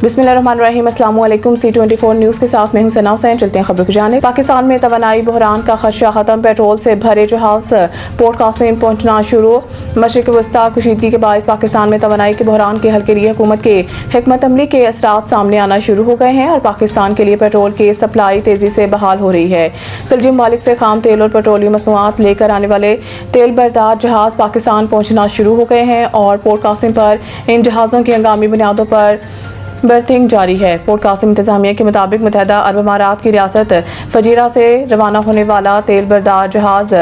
बिस्मिल्लाहिर्रहमानिर्रहीम। अस्सलाम वालेकुम। C24 न्यूज़ के साथ मैं हूं सना हुसैन। चलते हैं खबरों की जानिब। पाकिस्तान में तवानाई बहरान का खदशा खत्म। पेट्रोल से भरे जहाज पोर्ट कासिम पहुंचना शुरू। मशरिक़ वस्ता कशीदगी के बायस पाकिस्तान में तवानाई के बहरान के हल के लिए हुकूमत के हिकमत अमली के असरात सामने आना शुरू हो गए हैं और पाकिस्तान के लिए पेट्रोल की सप्लाई तेजी से बहाल हो रही है। खिलजी ममालिक से खाम तेल और पेट्रोलियम मसनूआत लेकर आने वाले तेल बरदार जहाज पाकिस्तान पहुंचना शुरू हो गए हैं और पोर्ट कासिम पर इन जहाज़ों की हंगामी बुनियादों पर बर्थिंग जारी है। पोर्ट कासिम इंतजामिया के मुताबिक मुत्तहदा अरब अमारात की रियासत फजीरा से रवाना होने वाला तेल बरदार जहाज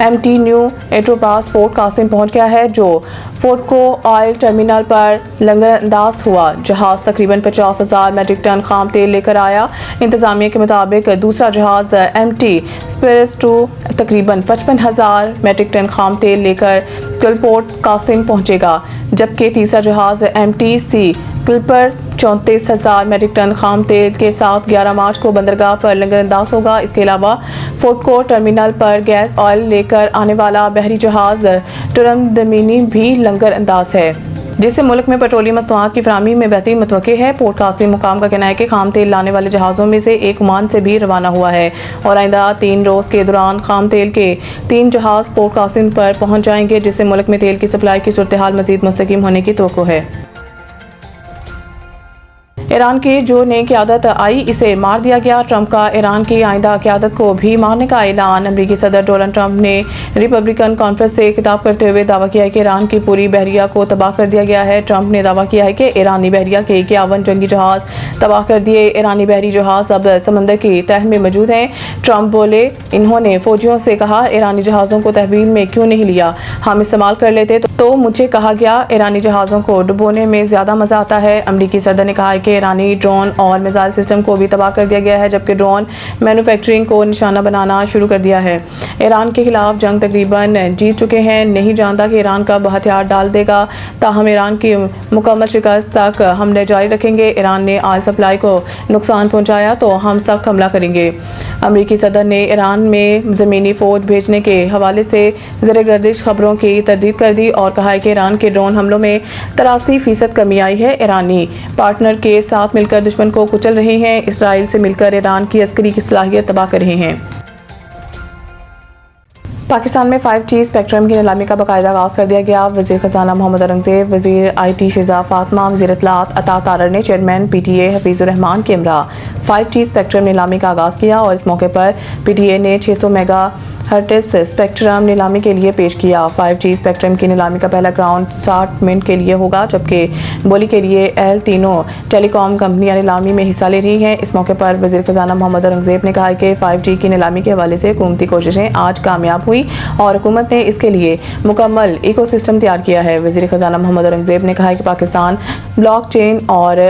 MT न्यू एट्रोपास पोर्ट कासिम पहुंच गया है, जो फोर्टको ऑयल टर्मिनल पर लंगरअंदाज हुआ। जहाज तकरीबन 50,000 मेट्रिक टन खाम तेल लेकर आया। इंतजामिया के मुताबिक दूसरा जहाज MT स्पिरिट्स 2 तकरीबन 55,000 मेट्रिक टन खाम तेल लेकर कल पोर्ट कासिम पहुंचेगा, जबकि तीसरा जहाज MT सी क्लिपर 34,000 मेट्रिक टन खाम तेल के साथ 11 मार्च को बंदरगाह पर लंगरअंदाज होगा। इसके अलावा फोर्टको टर्मिनल पर गैस ऑयल लेकर आने वाला बहरी जहाज टुरमदमिनी भी लंगरअंदाज है, जिससे मुल्क में पेट्रोलियम मसनूआत की फराहमी में बेहतरी मुतवक्किल है। पोर्ट कासिम मुकाम का कहना है कि खाम तेल लाने वाले जहाज़ों में से एक ओमान से भी रवाना हुआ है और आइंदा 3 रोज़ के दौरान खाम तेल के 3 जहाज़ पोर्ट कासिम पर पहुंच जाएंगे, जिससे मुल्क में तेल की सप्लाई की सूरत हाल मज़ीद मुस्तकीम होने की तवक्को है। ईरान की जो नई क़यादत आई, इसे मार दिया गया। ट्रंप का ईरान की आइंदा क़यादत को भी मारने का ऐलान। अमेरिकी सदर डोनाल्ड ट्रंप ने रिपब्लिकन कॉन्फ्रेंस से खिताब करते हुए दावा किया है कि ईरान की पूरी बहरिया को तबाह कर दिया गया है। ट्रंप ने दावा किया है कि ईरानी बहरिया के 51 जंगी जहाज तबाह कर दिए। ईरानी बहरी जहाज अब समंदर की तह में मौजूद हैं। ट्रंप बोले, इन्होंने फौजियों से कहा, ईरानी जहाज़ों को तहवील में क्यों नहीं लिया, हम इस्तेमाल कर लेते तो मुझे कहा गया ईरानी जहाज़ों को डुबोने में ज़्यादा मज़ा आता है। अमेरिकी सदर ने कहा है कि ईरानी ड्रोन और मिसाइल सिस्टम को भी तबाह कर दिया गया है, जबकि ड्रोन मैन्युफैक्चरिंग को निशाना बनाना शुरू कर दिया है। ईरान के खिलाफ जंग तकरीबन जीत चुके हैं। नहीं जानता कि ईरान कब हथियार डाल देगा, ताहम ईरान की मुकम्मल शिकस्त तक हमले जारी रखेंगे। ईरान ने ऑयल सप्लाई को नुकसान पहुंचाया तो हम सख्त हमला करेंगे। अमेरिकी सदर ने ईरान में ज़मीनी फ़ौज भेजने के हवाले से ज़र-ए-गर्दिश खबरों की तरदीद कर दी और कहा है कि ईरान के ड्रोन हमलों में 83% कमी आई है। ईरानी पार्टनर के साथ मिलकर दुश्मन को कुचल रहे हैं। इसराइल से मिलकर ईरान की अस्करी की सलाहियत तबाह कर रहे हैं। पाकिस्तान में 5G स्पेक्ट्रम की नीलामी का बाकायदा आगाज़ कर दिया गया। वज़ीर ख़ज़ाना मोहम्मद औरंगज़ेब, वज़ीर IT शिज़ा फ़ातिमा, वज़ीर इत्तलात अता तारर ने चेयरमैन PTA हफीज़ुर रहमान के हमरा 5G स्पेक्ट्रम नीलामी का आगाज़ किया और इस मौके पर PTA ने 600 मेगा हर्ट्ज़ स्पेक्ट्रम नीलामी के लिए पेश किया। 5G स्पेक्ट्रम की नीलामी का पहला राउंड 60 मिनट के लिए होगा, जबकि बोली के लिए तीनों टेलीकॉम कंपनियां नीलामी में हिस्सा ले रही हैं। इस मौके पर वज़ीर ख़ज़ाना मोहम्मद औरंगज़ेब ने कहा कि 5G की नीलामी के हवाले से हुकूमती कोशिशें आज कामयाब हुई और हुकूमत ने इसके लिए मुकम्मल इकोसिस्टम तैयार किया है। वज़ीर ख़ज़ाना मोहम्मद औरंगज़ेब ने कहा कि पाकिस्तान ब्लॉकचेन और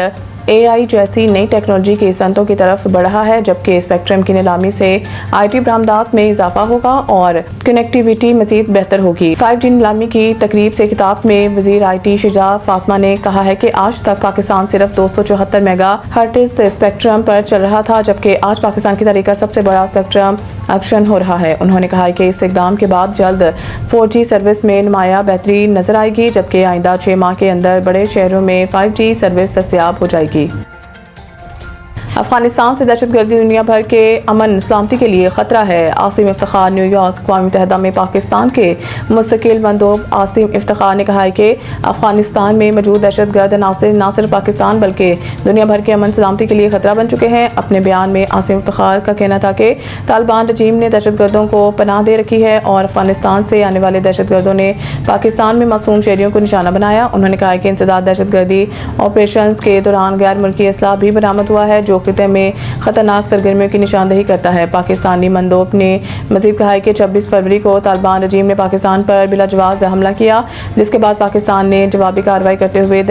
AI जैसी नई टेक्नोलॉजी की सनतों की तरफ बढ़ रहा है, जबकि स्पेक्ट्रम की नीलामी से IT बरामदात में इजाफा होगा और कनेक्टिविटी मजीद बेहतर होगी। 5G नीलामी की तकरीब से खिताब में वज़ीर IT शिज़ा फ़ातिमा ने कहा है कि आज तक पाकिस्तान सिर्फ 274 मेगा हर्ट्ज़ स्पेक्ट्रम पर चल रहा था, जबकि आज पाकिस्तान की तारीख का सबसे बड़ा स्पेक्ट्रम ऑक्शन हो रहा है। उन्होंने कहा कि इस इक़दाम के बाद जल्द 4G सर्विस में नुमाया बेहतरी नजर आएगी, जबकि आइंदा 6 माह के अंदर बड़े शहरों में 5G सर्विस दस्तयाब हो जाएगी। अफगानिस्तान से दहशतगर्दी दुनिया भर के अमन सलामती के लिए खतरा है। आसिम इफ्तिखार न्यूयॉर्क अक़वाम मुत्तहिदा में पाकिस्तान के मुस्तकिल मंदूब आसिम इफ्तिखार ने कहा है कि अफगानिस्तान में मौजूद दहशतगर्द न सिर्फ पाकिस्तान बल्कि दुनिया भर के अमन सलामती के लिए खतरा बन चुके हैं। अपने बयान में आसिम इफ्तिखार का कहना था कि तालिबान रजीम ने दहशतगर्दों को पनाह दे रखी है और अफगानिस्तान से आने वाले दहशतगर्दों ने पाकिस्तान में मासूम शहरियों को निशाना बनाया। उन्होंने कहा कि इंसदाद दहशतगर्दी ऑपरेशन के दौरान गैर मुल्की असलाह भी बरामद हुआ है, जो खिते में खतरनाक सरगर्मियों की निशानदेही करता है। पाकिस्तानी मंदोब ने मजीद कहा है कि 26 फरवरी को तालिबान रजीम ने पाकिस्तान पर बिलाजवाज हमला किया, जिसके बाद पाकिस्तान ने जवाबी कार्रवाई करते हुए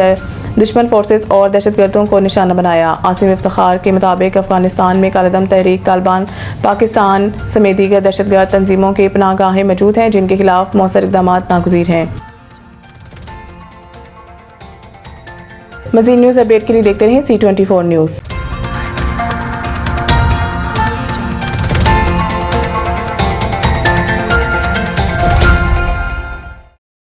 दुश्मन फोर्सेस और दहशतगर्दों को निशाना बनाया। आसिम इफ्तिखार के मुताबिक अफगानिस्तान में कालेदम तहरीक तालिबान पाकिस्तान समेत दीगर दहशतगर्द तंजीमों की पनाहगाहें मौजूद हैं, जिनके खिलाफ मौसर इक़दाम नागुज़ीर हैं। मज़ीद न्यूज़ अपडेट के लिए देखते रहें C24 न्यूज़।